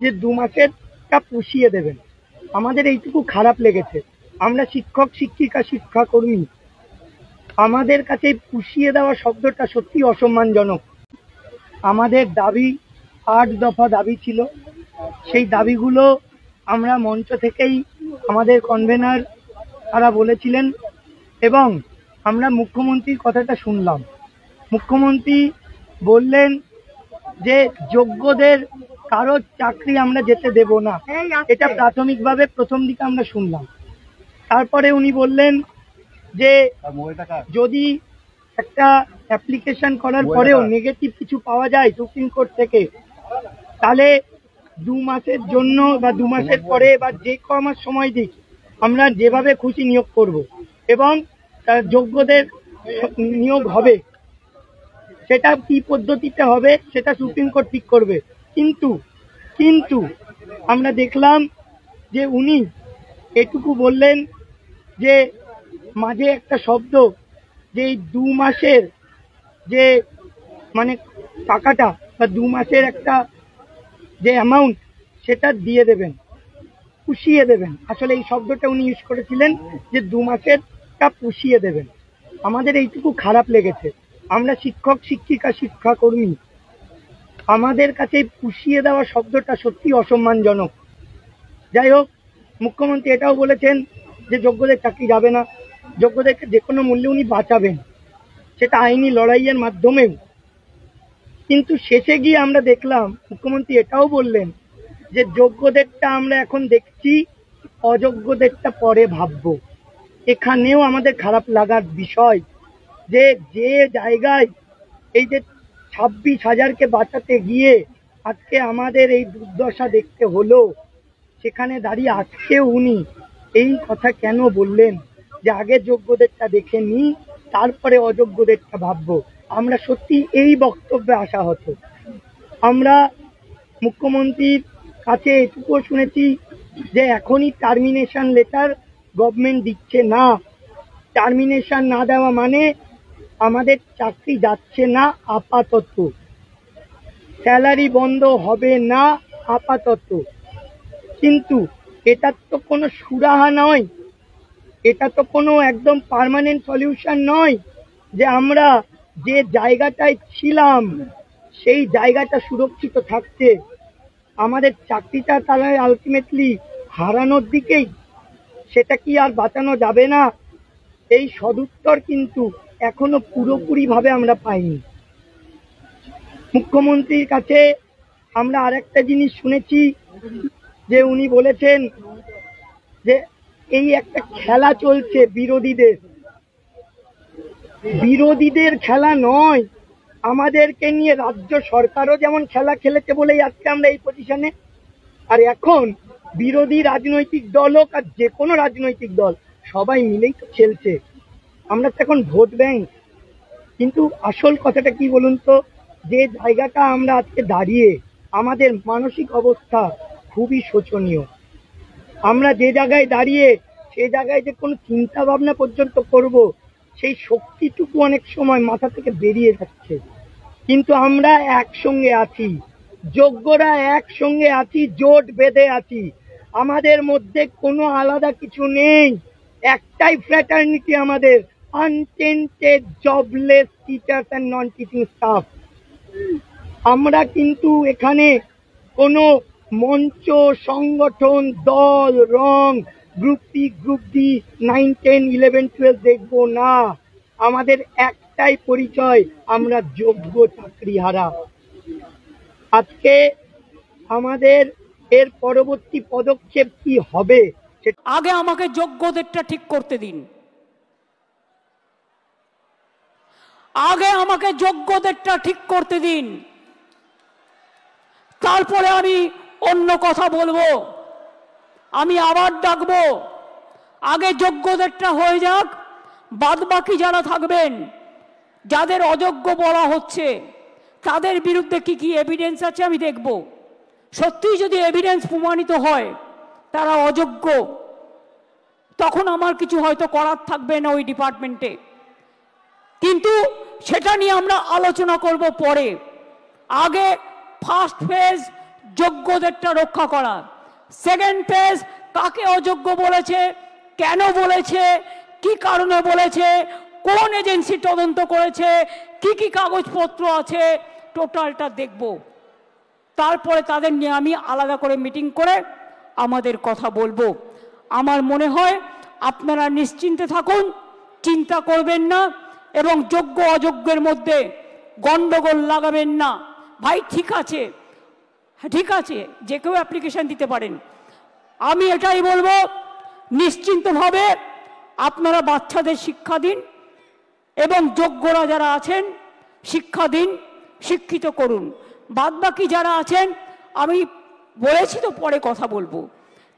যে 2 মাসেরটা পুষিয়ে দেবেন। আমাদের এইটুকু খারাপ লেগেছে। আমরা শিক্ষক শিক্ষিকা শিক্ষাকর্মী, আমাদের কাছে পুষিয়ে দেওয়া শব্দটা সত্যি অসম্মানজনক। আমাদের দাবি 8 দফা দাবি ছিল, সেই দাবিগুলো আমরা মঞ্চ থেকেই আমাদের কনভেনার তারা বলেছিলেন এবং আমরা মুখ্যমন্ত্রীর কথাটা শুনলাম। মুখ্যমন্ত্রী বললেন যে যোগ্যদের কারো চাকরি আমরা যেতে দেব না, এটা প্রাথমিকভাবে প্রথম দিকে আমরা শুনলাম। তারপরে উনি বললেন যে যদি একটা অ্যাপ্লিকেশন করার পরেও নেগেটিভ কিছু পাওয়া যায় সুপ্রিম কোর্ট থেকে, তাহলে 2 মাসের জন্য বা 2 মাসের পরে বা যে কমাস সময় দিক আমরা যেভাবে খুশি নিয়োগ করব এবং যোগ্যদের নিয়োগ হবে, সেটা কি পদ্ধতিতে হবে সেটা সুপ্রিম কোর্ট ঠিক করবে। কিন্তু আমরা দেখলাম যে উনি এটুকু বললেন যে মাঝে একটা শব্দ যে এই 2 মাসের যে মানে টাকাটা বা 2 মাসের একটা যে অ্যামাউন্ট সেটা দিয়ে দেবেন, পুষিয়ে দেবেন। আসলে এই শব্দটা উনি ইউজ করেছিলেন যে 2 মাসেরটা পুষিয়ে দেবেন। আমাদের এইটুকু খারাপ লেগেছে। আমরা শিক্ষক শিক্ষিকা শিক্ষাকর্মী, আমাদের কাছে পুষিয়ে দেওয়া শব্দটা সত্যি অসম্মানজনক। যাই হোক, মুখ্যমন্ত্রী এটাও বলেছেন যে যোগ্যদের চাকরি যাবে না, যোগ্যদেরকে যে কোনো মূল্যে উনি বাঁচাবেন, সেটা আইনি লড়াইয়ের মাধ্যমেও। কিন্তু শেষে গিয়ে আমরা দেখলাম মুখ্যমন্ত্রী এটাও বললেন যে যোগ্যদেরটা আমরা এখন দেখছি, অযোগ্যদেরটা পরে ভাববো। এখানেও আমাদের খারাপ লাগার বিষয় যে যে জায়গায় এই যে 26,000কে বাঁচাতে গিয়ে আজকে আমাদের এই দুর্দশা দেখতে হলো, সেখানে দাঁড়িয়ে আজকেও উনি এই কথা কেন বললেন যে আগে যোগ্যদেরটা দেখে নি, তারপরে অযোগ্যদেরটা ভাববো। আমরা সত্যি এই বক্তব্যে আশাহত। আমরা মুখ্যমন্ত্রীর কাছে এটুকুও শুনেছি যে এখনই টার্মিনেশন লেটার গভর্নমেন্ট দিচ্ছে না। টার্মিনেশন না দেওয়া মানে আমাদের চাকরি যাচ্ছে না আপাতত, স্যালারি বন্ধ হবে না আপাতত। কিন্তু এটা তো কোনো সুরাহা নয়, এটা তো কোনো একদম পার্মানেন্ট সলিউশন নয় যে আমরা যে জায়গাটায় ছিলাম সেই জায়গাটা সুরক্ষিত থাকছে, আমাদের চাকরিটা তাহলে আলটিমেটলি হারানোর দিকেই, সেটা কি আর বাঁচানো যাবে না? এই সদুত্তর কিন্তু এখনো পুরোপুরি ভাবে আমরা পাইনি। মুখ্যমন্ত্রীর কাছে আমরা আরেকটা জিনিস শুনেছি যে উনি বলেছেন যে এই একটা খেলা চলছে বিরোধীদের খেলা নয়, আমাদেরকে নিয়ে রাজ্য সরকারও যেমন খেলা খেলেছে বলেই আজকে আমরা এই পজিশনে। আর এখন বিরোধী রাজনৈতিক দল হোক আর যে কোনো রাজনৈতিক দল, সবাই মিলেই তো খেলছে। আমরা তো এখন ভোট ব্যাংক। কিন্তু আসল কথাটা কি বলুন তো, যে জায়গাটা আমরা আজকে দাঁড়িয়ে আমাদের মানসিক অবস্থা খুবই শোচনীয়। আমরা যে জায়গায় দাঁড়িয়ে সে জায়গায় যে কোনো চিন্তা ভাবনা পর্যন্ত করব, সেই শক্তিটুকু অনেক সময় মাথা থেকে বেরিয়ে যাচ্ছে। কিন্তু আমরা একসঙ্গে আছি, যোগ্যরা একসঙ্গে আছি, জোট বেঁধে আছি। আমাদের মধ্যে কোনো আলাদা কিছু নেই, একটাই ফ্র্যাটার্নিটি আমাদের, untainted jobless teachers and non teaching staff. আমরা কিন্তু এখানে কোনো মঞ্চ, সংগঠন, দল, রং, গ্রুপ সি, গ্রুপ ডি, 9, 10, 11, 12 দেখবো না। আমাদের একটাই পরিচয়, আমরা যোগ্য চাকরিহারা। আজকে আমাদের এর পরবর্তী পদক্ষেপ কি হবে? আগে আমাকে যোগ্যদেরটা ঠিক করতে দিন, আগে আমাকে যোগ্যদেরটা ঠিক করতে দিন, তারপরে আমি অন্য কথা বলবো, আমি আবার ডাকবো। আগে যোগ্যদেরটা হয়ে যাক, বাদ বাকি যারা থাকবেন, যাদের অযোগ্য বলা হচ্ছে, তাদের বিরুদ্ধে কি কি এভিডেন্স আছে আমি দেখব। সত্যিই যদি এভিডেন্স প্রমাণিত হয় তারা অযোগ্য, তখন আমার কিছু হয়তো করার থাকবে না ওই ডিপার্টমেন্টে, কিন্তু সেটা নিয়ে আমরা আলোচনা করব পরে। আগে ফার্স্ট ফেজ যোগ্যদেরটা রক্ষা করা। সেকেন্ড পেজ, কাকে অযোগ্য বলেছে, কেন বলেছে, কি কারণে বলেছে, কোন এজেন্সি তদন্ত করেছে, কি কি কাগজপত্র আছে, টোটালটা দেখব। তারপরে তাদের নিয়ে আমি আলাদা করে মিটিং করে আমাদের কথা বলবো। আমার মনে হয় আপনারা নিশ্চিন্তে থাকুন, চিন্তা করবেন না এবং যোগ্য অযোগ্যের মধ্যে গন্ডগোল লাগাবেন না। ভাই ঠিক আছে, ঠিক আছে, যে কেউ অ্যাপ্লিকেশন দিতে পারেন। আমি এটাই বলবো, নিশ্চিন্তভাবে আপনারা বাচ্চাদের শিক্ষা দিন এবং যোগ্যরা যারা আছেন শিক্ষা দিন, শিক্ষিত করুন। বাদবাকি যারা আছেন আমি বলেছি তো পরে কথা বলবো,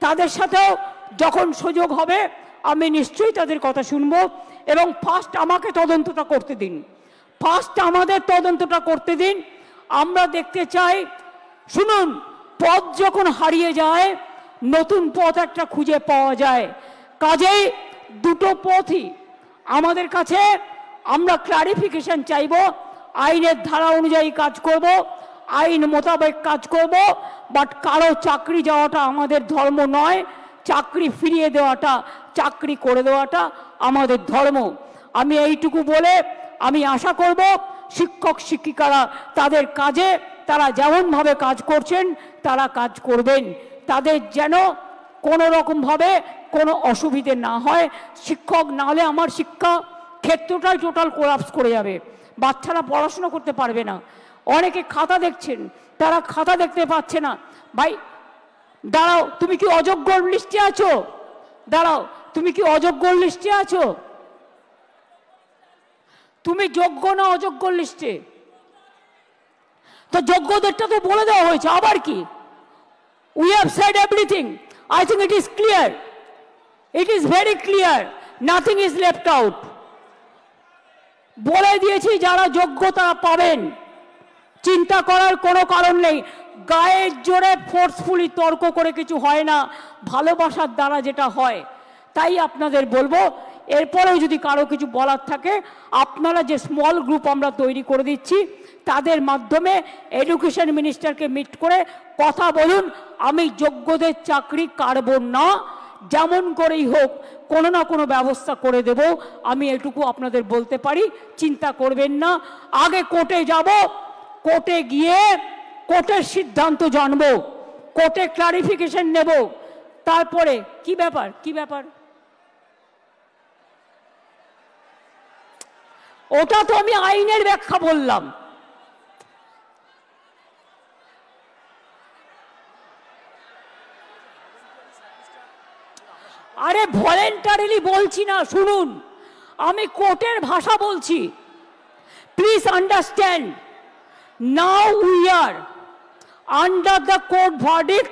তাদের সাথেও যখন সুযোগ হবে আমি নিশ্চয়ই তাদের কথা শুনবো। এবং ফার্স্ট আমাকে তদন্তটা করতে দিন, ফার্স্ট আমাদের তদন্তটা করতে দিন। আমরা দেখতে চাই, শুনুন, পথ যখন হারিয়ে যায় নতুন পথ একটা খুঁজে পাওয়া যায়। কাজেই দুটো পথই আমাদের কাছে, আমরা ক্লারিফিকেশন চাইব, আইনের ধারা অনুযায়ী কাজ করব, আইন মোতাবেক কাজ করব। বাট কারো চাকরি যাওয়াটা আমাদের ধর্ম নয়, চাকরি ফিরিয়ে দেওয়াটা, চাকরি করে দেওয়াটা আমাদের ধর্ম। আমি এইটুকু বলে আমি আশা করব শিক্ষক শিক্ষিকারা তাদের কাজে তারা যেমনভাবে কাজ করছেন তারা কাজ করবেন, তাদের যেন কোনো রকমভাবে কোনো অসুবিধে না হয়। শিক্ষক না হলে আমার শিক্ষা ক্ষেত্রটাই টোটাল কোলাপস করে যাবে, বাচ্চারা পড়াশোনা করতে পারবে না। অনেকে খাতা দেখছেন, তারা খাতা দেখতে পাচ্ছে না। ভাই দাঁড়াও, তুমি কি অযোগ্যর লিস্টে আছো? দাঁড়াও, তুমি কি অযোগ্যর লিস্টে আছো? তুমি যোগ্য না অযোগ্যর লিস্টে? তো যোগ্যদেরটা তো বলে দেওয়া হয়েছে, আবার কি? We have said everything. I think it is clear, it is very clear, nothing is left out. বলে দিয়েছি যারা যোগ্য তারা পাবেন, চিন্তা করার কোনো কারণ নেই। গায়ের জোরে ফোর্সফুলি তর্ক করে কিছু হয় না, ভালোবাসার দ্বারা যেটা হয়। তাই আপনাদের বলবো, এরপরেও যদি কারো কিছু বলার থাকে, আপনারা যে স্মল গ্রুপ আমরা তৈরি করে দিচ্ছি তাদের মাধ্যমে এডুকেশন মিনিস্টারকে মিট করে কথা বলুন। আমি যোগ্যদের চাকরি কাটব না, যেমন করেই হোক কোনো না কোনো ব্যবস্থা করে দেব, আমি এটুকু আপনাদের বলতে পারি। চিন্তা করবেন না। আগে কোর্টে যাব, কোর্টে গিয়ে কোর্টের সিদ্ধান্ত জানবো, কোর্টে ক্লারিফিকেশন নেব, তারপরে কি ব্যাপার, কি ব্যাপার ওটা তো আমি আইনের ব্যাখ্যা বললাম। আরে ভলেন্টারিলি বলছি না, শুনুন, আমি কোর্টের ভাষা বলছি। Please understand, now we are under the court verdict